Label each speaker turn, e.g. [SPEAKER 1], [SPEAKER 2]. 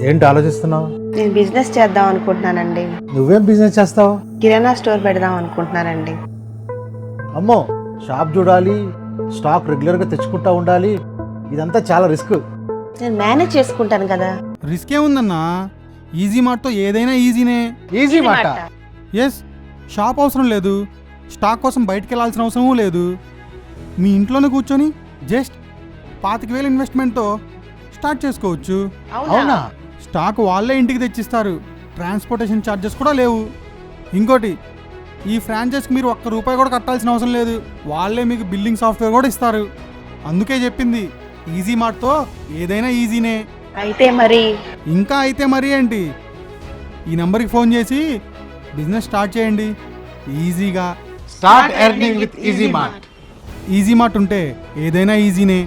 [SPEAKER 1] ఏంటి ఆలోచిస్తున్నావు?
[SPEAKER 2] నేను బిజినెస్ చేద్దాం అనుకుంటున్నానండి.
[SPEAKER 1] నువ్వేం బిజినెస్ చేస్తావు?
[SPEAKER 2] కిరాణా స్టోర్ పెడదాం అనుకుంటున్నానండి.
[SPEAKER 1] అమ్మో, షాప్ చూడాలి, స్టాక్ రెగ్యులర్గా తెచ్చుకుంటా ఉండాలి, ఇదంతా చాలా రిస్క్.
[SPEAKER 2] నేను మేనేజ్ చేసుకుంటాను కదా.
[SPEAKER 3] రిస్క్ ఏముందన్నా, ఈజీ మార్ట్తో ఏదైనా ఈజీనే.
[SPEAKER 1] ఈజీ మాట.
[SPEAKER 3] ఎస్, షాప్ అవసరం లేదు, స్టాక్ కోసం బయటికి వెళ్ళాల్సిన అవసరమూ లేదు. మీ ఇంట్లోనే కూర్చొని జస్ట్ 25,000 ఇన్వెస్ట్మెంట్తో స్టార్ట్ చేసుకోవచ్చు.
[SPEAKER 1] అవునా?
[SPEAKER 3] స్టాక్ వాళ్ళే ఇంటికి తెచ్చిస్తారు, ట్రాన్స్పోర్టేషన్ ఛార్జెస్ కూడా లేవు. ఇంకోటి, ఈ ఫ్రాంచైజ్కి మీరు ₹1 కూడా కట్టాల్సిన అవసరం లేదు, వాళ్ళే మీకు బిల్లింగ్ సాఫ్ట్వేర్ కూడా ఇస్తారు. అందుకే చెప్పింది, ఈజీ మార్ట్తో ఏదైనా ఈజీనే.
[SPEAKER 2] అయితే మరి
[SPEAKER 3] ఇంకా అయితే మరి ఏంటి, ఈ నెంబర్కి ఫోన్ చేసి బిజినెస్ స్టార్ట్ చేయండి ఈజీగా.
[SPEAKER 1] Start earning with easy mart.
[SPEAKER 3] Easy mart ఉంటే ఏదైనా ఈజీనే.